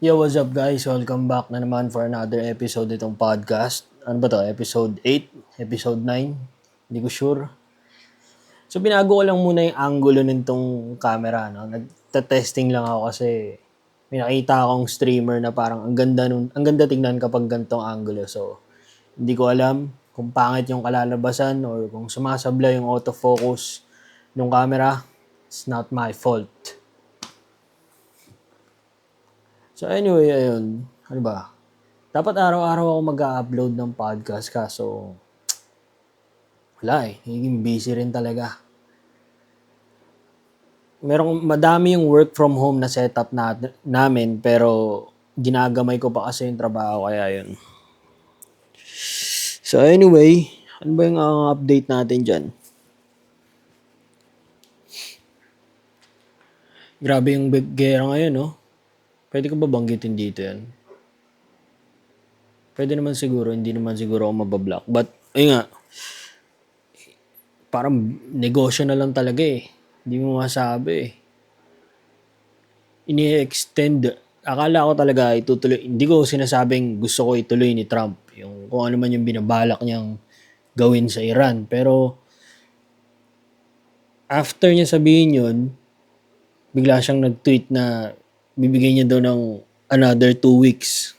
Yo, what's up guys? Welcome back na naman for another episode nitong podcast. Ano ba to? Episode 8? Episode 9? Hindi ko sure. So, binago ko lang muna yung angulo nitong camera. No? Nagta-testing lang ako kasi may nakita akong streamer na parang ang ganda tingnan kapag gantong angulo. So, hindi ko alam kung pangit yung kalalabasan or kung sumasabla yung autofocus ng camera. It's not my fault. So anyway, ayun. Ano ba? Dapat araw-araw ako mag-upload ng podcast kaso wala eh. Naging busy rin talaga. Madami yung work from home na setup namin pero ginagamay ko pa kasi yung trabaho kaya yun. So anyway, ano ba yung update natin dyan? Grabe yung gera ngayon, no? Pwede ko ba banggitin dito yan? Pwede naman siguro, hindi naman siguro ako mabablock. But, ayun nga, parang negosyo na lang talaga eh. Hindi mo masabi eh. Ini-extend. Akala ko talaga itutuloy. Hindi ko sinasabing gusto ko ituloy ni Trump. Yung kung ano man yung binabalak niyang gawin sa Iran. Pero after niya sabihin yun, bigla siyang nag-tweet na bibigyan niya daw ng another 2 weeks.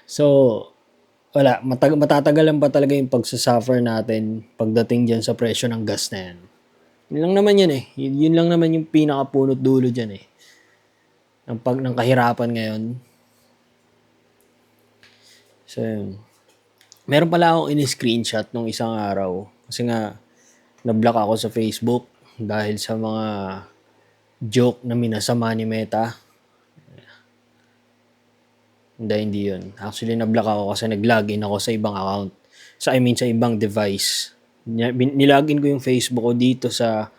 So, wala. Matatagalan pa talaga yung pagsasuffer natin pagdating dyan sa presyo ng gas na yan. Yun lang naman yan eh. Yun lang naman yung pinakapunot dulo dyan eh. Ng kahirapan ngayon. So, yun. Meron pala akong ini-screenshot nung isang araw. Kasi nga, na-block ako sa Facebook dahil sa mga joke na minasama ni Meta. Hindi yun. Actually, na-block ako kasi nag-login ako sa ibang account. Sa ibang device. Nilogin ko yung Facebook ko dito sa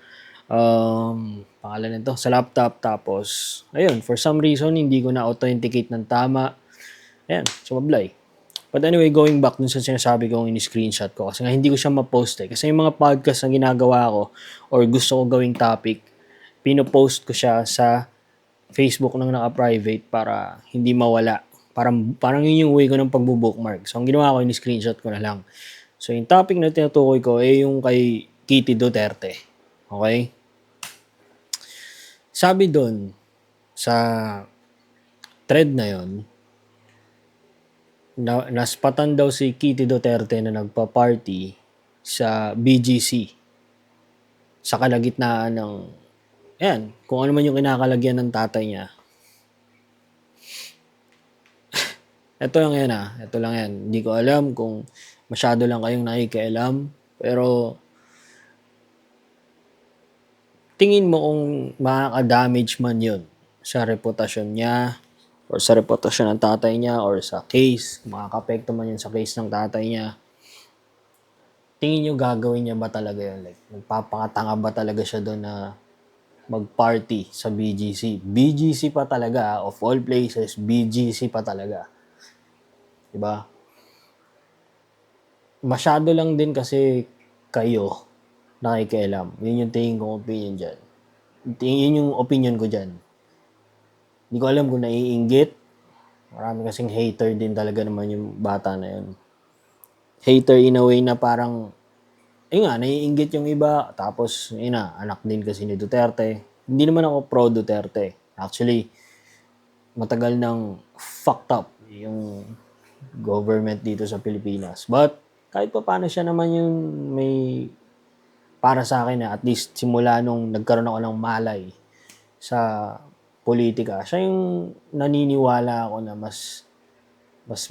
pangalan nito, sa laptop. Tapos, ayun, for some reason, hindi ko na-authenticate ng tama. Ayan, sumablay. But anyway, going back dun sa sinasabi kong in-screenshot ko, kasi nga hindi ko siya ma-post eh. Kasi yung mga podcast na ginagawa ko or gusto ko gawing topic, pinopost ko siya sa Facebook nang naka-private para hindi mawala. Parang yun yung way ko ng pagbo-bookmark. So, ang ginawa ko, in-screenshot ko na lang. So, yung topic na tinutukoy ko ay yung kay Kitty Duterte. Okay? Sabi doon sa thread na yon, naspatan daw si Kitty Duterte na nagpa-party sa BGC sa kalagitnaan ng kung ano man yung kinakalagyan ng tatay niya. Ito lang yan ito lang yan. Hindi ko alam kung masyado lang kayong nakikialam, pero tingin mo kung makaka-damage man yun sa reputasyon niya or sa reputasyon ng tatay niya or sa case, makaka-apekto man yun sa case ng tatay niya. Tingin nyo gagawin niya ba talaga yun? Like, magpapakatanga ba talaga siya doon na mag-party sa BGC? BGC pa talaga, of all places, BGC pa talaga. Diba? Masyado lang din kasi kayo nakikialam. Yun yung tingin kong opinion dyan. Yun yung opinion ko dyan. Hindi ko alam kung naiinggit. Marami kasing hater din talaga naman yung bata na yun. Hater in a way na parang, naiinggit yung iba. Tapos, anak din kasi ni Duterte. Hindi naman ako pro Duterte. Actually, matagal nang fucked up yung government dito sa Pilipinas. But, kahit pa paano siya naman yung may para sa akin na at least simula nung nagkaroon ako ng malay sa politika, siya yung naniniwala ako na mas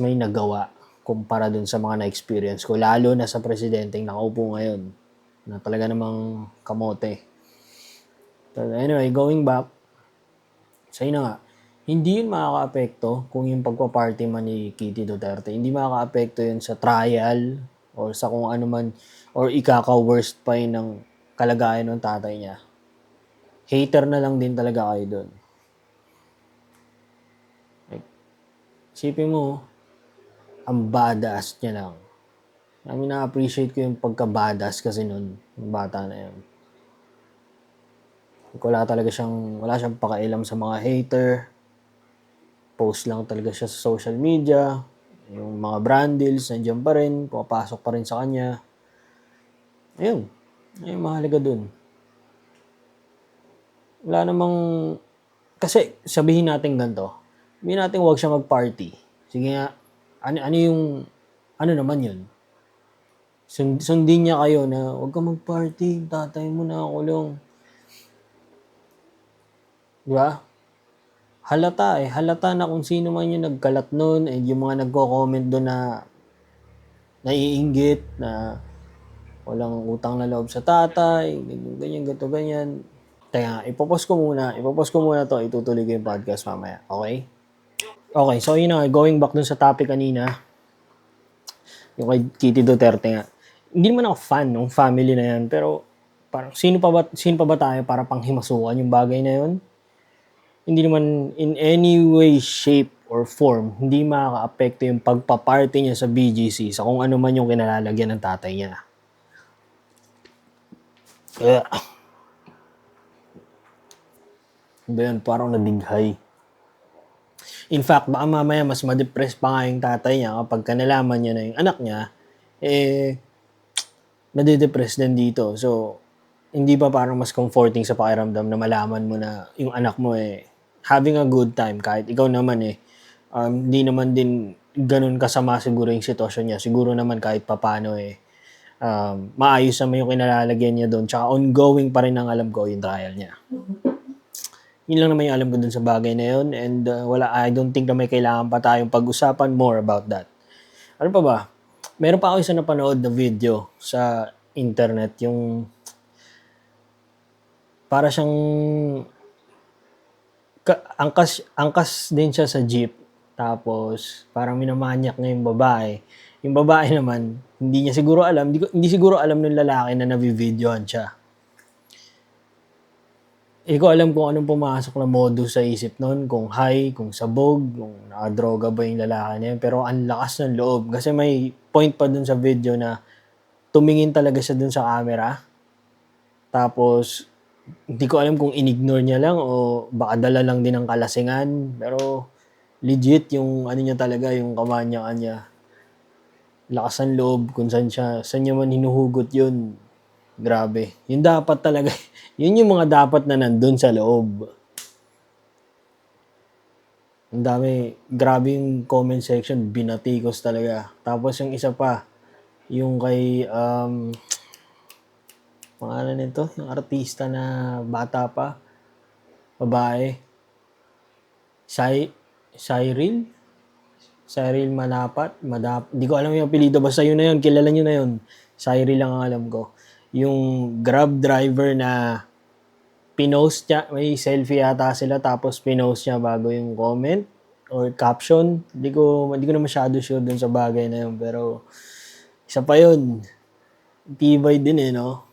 may nagawa kumpara dun sa mga na-experience ko, lalo na sa presidenteng nakaupo ngayon na talaga namang kamote. So anyway, going back, sa'yo na nga, hindi yun makaka-apekto kung yung pagpa-party man ni Kitty Duterte. Hindi makaka-apekto yun sa trial or sa kung ano man or ikaka-worst pa yun ng kalagayan ng tatay niya. Hater na lang din talaga kayo dun. Like, isipin mo, ang badass niya lang. Na-appreciate ko yung pagka-badass kasi nun, yung bata na yun. Wala siyang pakailam sa mga hater. post lang talaga siya sa social media. Yung mga brand deals, nandiyan pa rin, pumapasok pa rin sa kanya. Ayun, ayun mahalaga dun. Wala namang, kasi sabihin natin ganito, sabihin natin huwag siya mag-party. Sige nga, ano yung, ano naman yun? Sundin niya kayo na huwag ka mag-party, tatay mo na kulong. Di ba? Halata na kung sino man yung nagkalat nun, and yung mga nagko-comment doon na naiinggit, na walang utang na loob sa tatay, ganyan, ganyan. Kaya ipopost ko muna to, itutuloy ko yung podcast mamaya, okay? Okay, so yun na, going back dun sa topic kanina, yung kay Kitty Duterte nga. Hindi naman ako fan ng family na yan, pero parang sino pa ba tayo para panghimasukan yung bagay na yun? Hindi naman in any way, shape, or form, hindi makaka-apekto yung pagpa-party niya sa BGC sa kung ano man yung kinalalagyan ng tatay niya. Kaya, ba yun, parang nadighay. In fact, baka mamaya mas ma-depress pa nga yung tatay niya kapag kanalaman niya na yung anak niya, nade-depress din dito. So, hindi ba parang mas comforting sa pakiramdam na malaman mo na yung anak mo having a good time, kahit ikaw naman hindi naman din ganun kasama siguro yung sitwasyon niya. Siguro naman kahit papano maayos naman yung kinalalagyan niya doon. Tsaka ongoing pa rin ang alam ko yung trial niya. Yun lang naman yung alam ko dun sa bagay na yun. And I don't think na may kailangan pa tayong pag-usapan more about that. Ano pa ba? Meron pa ako isa napanood na video sa internet, yung para siyang angkas din siya sa jeep, tapos parang minamanyak niya yung babae. Yung babae naman, hindi siguro alam ng lalaki na nabividyohan siya. Hindi ko alam kung anong pumasok na modus sa isip nun, kung high, kung sabog, kung nakadroga ba yung lalaki na yun. Pero ang lakas ng loob. Kasi may point pa dun sa video na tumingin talaga siya dun sa camera. Tapos, hindi ko alam kung inignore niya lang o baka dala lang din ng kalasingan. Pero, legit yung ano niya talaga, yung kamanyakan niya. Lakas ng loob kung saan niya man hinuhugot yun. Grabe. Yun dapat talaga. Yun yung mga dapat na nandun sa loob. Ang dami. Grabe yung comment section. Binatikos talaga. Tapos yung isa pa, yung kay, pangalan nito, yung artista na bata pa, babae. Cyril Manapat. Di ko alam yung apelido. Basta yun na yun. Kilala nyo na yun. Cyril lang ang alam ko. Yung Grab driver na pinost niya, may selfie yata sila, tapos pinost niya bago yung comment or caption. Hindi ko na masyado sure dun sa bagay na yun, pero isa pa yun. Tibay din no?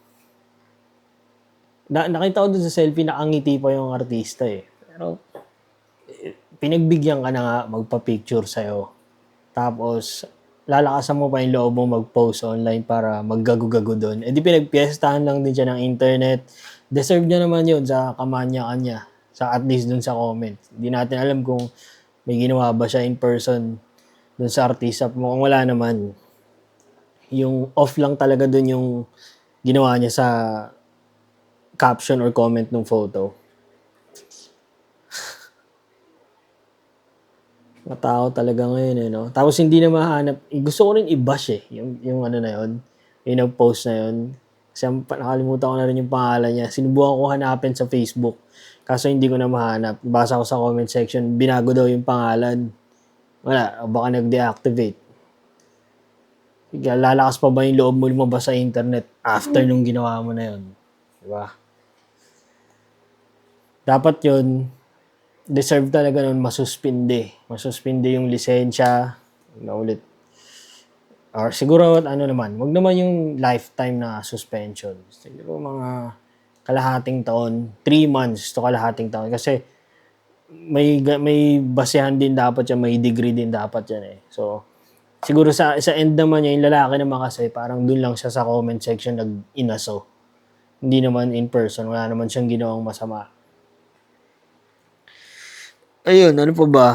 Nakita ko dun sa selfie, nakangiti pa yung artista Pero pinagbigyan ka na nga magpa-picture sa'yo. Tapos, lalakasan mo pa yung loob mo mag-post online para maggago-gago doon. Di pinagpiestahan lang din siya ng internet. Deserve niya naman yun sa kamanyakan niya. Sa at least dun sa comment. Hindi natin alam kung may ginawa ba siya in person dun sa artista. Mukhang wala naman. Yung off lang talaga dun yung ginawa niya sa caption or comment ng photo. Matao talaga ngayon no? Tapos hindi na mahanap. Gusto ko rin i-bash yung ano na yun. Yung nag-post na yun. Kasi nakalimutan ko na rin yung pangalan niya. Sinubukan ko hanapin sa Facebook. Kaso hindi ko na mahanap. Basa ko sa comment section, binago daw yung pangalan. Wala, baka nag-deactivate. Lalakas pa ba yung loob mo lumabas sa internet after nung ginawa mo na yun? Diba? Dapat yun, deserve talaga nun masuspinde. Masuspinde yung lisensya. Ulit. Or siguro, wag naman yung lifetime na suspension. Siguro mga kalahating taon, 3 months to kalahating taon. Kasi may basehan din dapat yan, may degree din dapat yan So, siguro sa end naman niya, yung lalaki naman kasi, parang dun lang siya sa comment section nag-inaso. Hindi naman in person, wala naman siyang ginawang masama. Ayun, ano pa ba?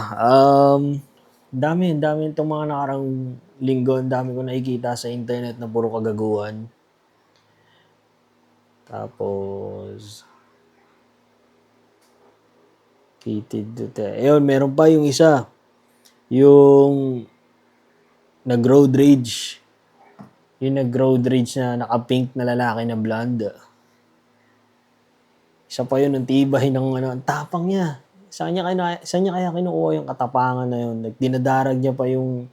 Dami itong mga nakarang linggo, ang dami ko nakikita sa internet na puro kagaguhan. Tapos, Kitty Duterte. Ayun, meron pa yung isa. Yung nag-road rage. Yung nag-road rage na naka-pink na lalaki na blonde. Isa pa yun, ang tibay ng ano, ang tapang niya. Saan niya kaya kinukuha yung katapangan na yun? Like, dinadarag niya pa yung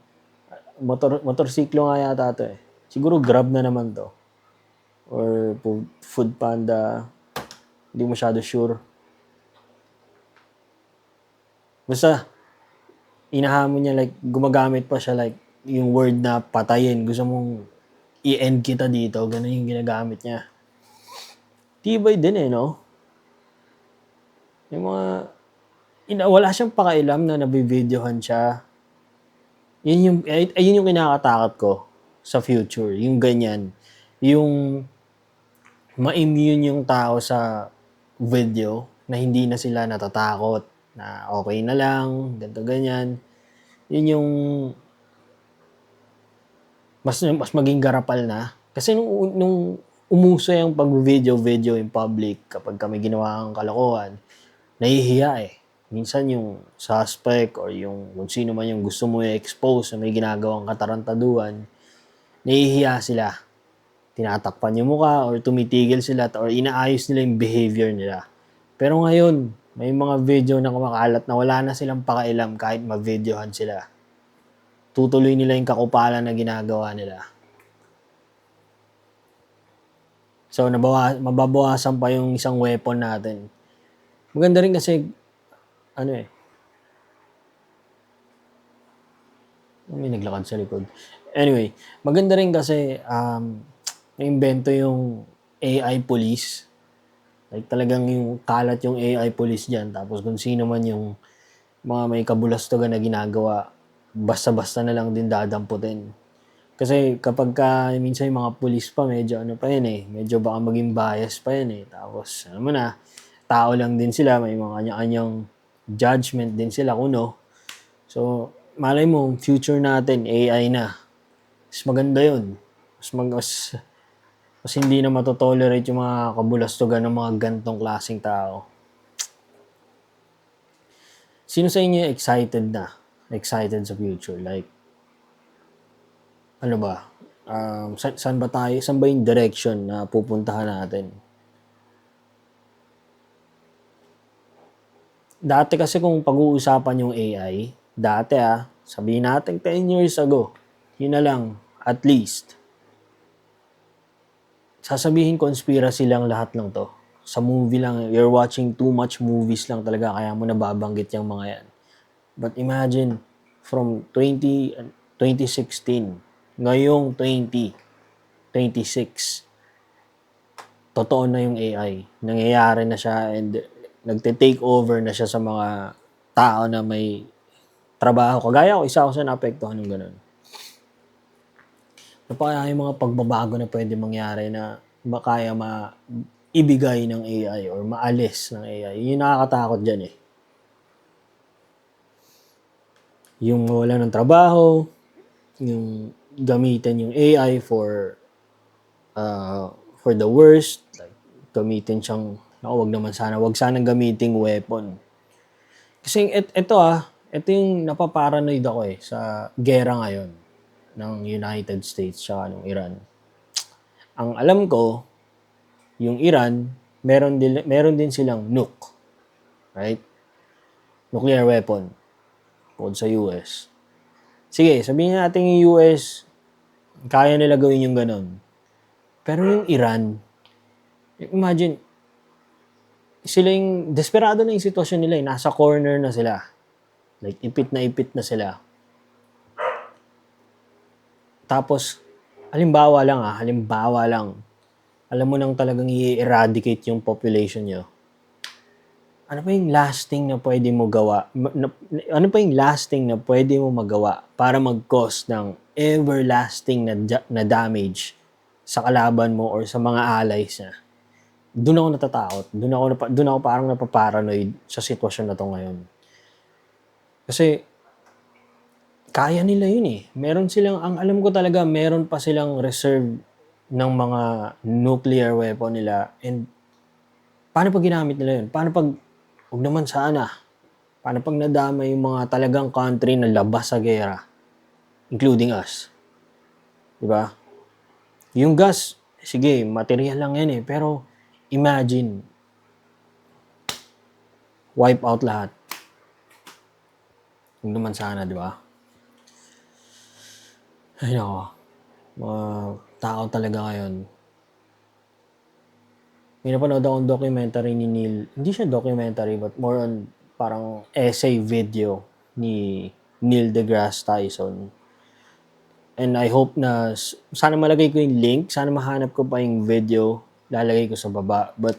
motorsiklo nga yata to eh. Siguro Grab na naman to. Or Food Panda. Hindi masyado sure. Basta, inahamon niya like, gumagamit pa siya like, yung word na patayin. Gusto mong i-end kita dito. Ganun yung ginagamit niya. Tibay din eh, no? Yung mga, wala siyang pakailam na nabibidyohan siya. Ayun yung kinakatakot ko sa future. Yung ganyan. Yung ma-immune yung tao sa video na hindi na sila natatakot na okay na lang, ganito ganyan. Yun yung mas maging garapal na. Kasi nung umuso yung pag-video in public kapag kami ginawa ang kalokohan, nahihiya eh. Minsan yung suspect or yung kung sino man yung gusto mo i-expose na may ginagawang katarantaduhan, nahihiya sila. Tinatakpan yung mukha or tumitigil sila or inaayos nila yung behavior nila. Pero ngayon, may mga video na kumakalat na wala na silang pakailam kahit ma-videohan sila. Tutuloy nila yung kakupalan na ginagawa nila. So, mababawasan pa yung isang weapon natin. Maganda rin kasi, may naglakad sa likod. Anyway, maganda rin kasi, na-invento yung AI police. Like talagang yung kalat yung AI police dyan. Tapos kung sino man yung mga may kabulastugan na ginagawa, basta-basta na lang din dadamputin. Kasi kapag minsan yung mga police pa, medyo ano pa yan eh. Medyo baka maging bias pa yan eh. Tapos, ano mo na, tao lang din sila. May mga kanya-kanyang judgment din sila kuno. So, malay mo, future natin, AI na. Mas maganda yun. Mas hindi na matotolerate yung mga kabulastugan ng mga gantong klaseng tao. Sino sa inyo excited na? Excited sa future? Like, ano ba? Saan ba tayo? Saan ba yung direction na pupuntahan natin? Dati kasi kung pag-uusapan yung AI, sabihin natin 10 years ago, yun na lang, at least. Sasabihin conspiracy lang lahat ng to. Sa movie lang, you're watching too much movies lang talaga, kaya mo nababanggit yung mga yan. But imagine, from 2016, ngayong 2026, totoo na yung AI. Nangyayari na siya and nagte-take over na siya sa mga tao na may trabaho. Kagaya ko, isa ako sa naapektuhan ng ganun. Ano pa kaya yung mga pagbabago na pwede mangyari na kaya ibigay ng AI or maalis ng AI? Yun yung nakakatakot dyan eh. Yung wala ng trabaho, yung gamitin yung AI for the worst, like gamitin siyang, wag sanang gamiting weapon. Kasi ito yung napaparanoid ako eh sa gera ngayon ng United States tsaka ng Iran. Ang alam ko, yung Iran, meron din silang nuke. Right? Nuclear weapon. Bukod sa US. Sige, sabihin natin yung US, kaya nila gawin yung ganun. Pero yung Iran, imagine, sila yung, desperado na yung sitwasyon nila, nasa corner na sila. Like, ipit na sila. Tapos, halimbawa lang, alam mo nang talagang i-eradicate yung population nyo. Ano pa yung last thing na pwede mo gawa? Ano pa yung last thing na pwede mo magawa para mag-cause ng everlasting na damage sa kalaban mo or sa mga allies na? Doon ako natatakot. Doon ako parang napaparanoid sa sitwasyon na to ngayon. Kasi, kaya nila yun eh. Meron silang, ang alam ko talaga, meron pa silang reserve ng mga nuclear weapon nila. And, paano pag ginamit nila yun? Paano pag, huwag naman sana, paano pag nadama yung mga talagang country na labas sa gera, including us? Diba? Yung gas, sige, material lang yan eh. Pero, imagine, wipe out lahat. Huwag naman sana, di ba? Ay nako, mga tao talaga ngayon. May napanood akong documentary ni Neil. Hindi siya documentary, but more on parang essay video ni Neil deGrasse Tyson. And I hope na, sana malagay ko yung link, sana mahanap ko pa yung video, lalagay ko sa baba. But,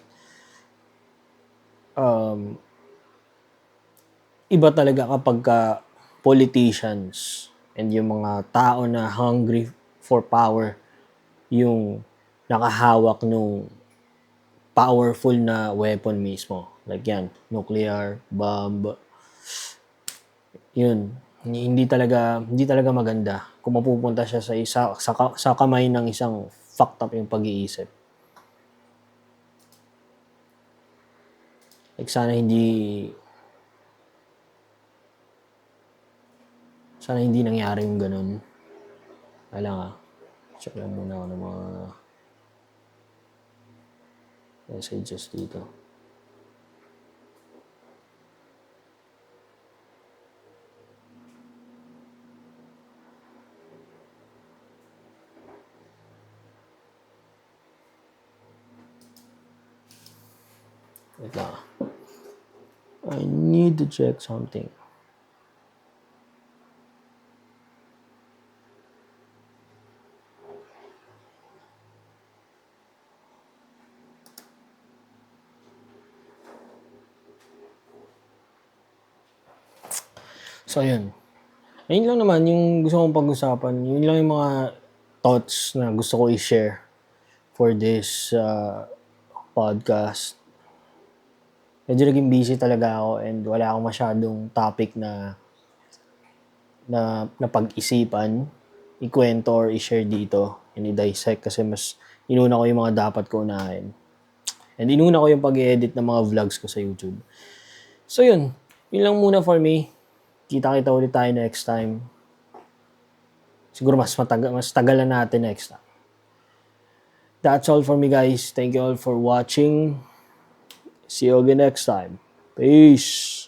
iba talaga kapag politicians and yung mga tao na hungry for power, yung nakahawak nung powerful na weapon mismo. Like yan, nuclear, bomb. Yun. Hindi talaga maganda kung mapupunta siya sa kamay ng isang fucked up yung pag-iisip. Like sana hindi nangyari yung ganun. Kailangan check lang muna ako ng mga messages dito. Wait lang. I need to check something. So, yun. Ayun lang naman yung gusto kong pag-usapan. Yun lang yung mga thoughts na gusto ko i-share for this podcast. Medyo naging busy talaga ako and wala akong masyadong topic na pag-isipan, ikwento or i-share dito and i-dissect kasi mas inuna ko yung mga dapat ko unahin. And inuna ko yung pag-edit ng mga vlogs ko sa YouTube. So yun lang muna for me. Kita-kita ulit tayo next time. Siguro mas tagalan natin next time. That's all for me, guys. Thank you all for watching. See you again next time. Peace.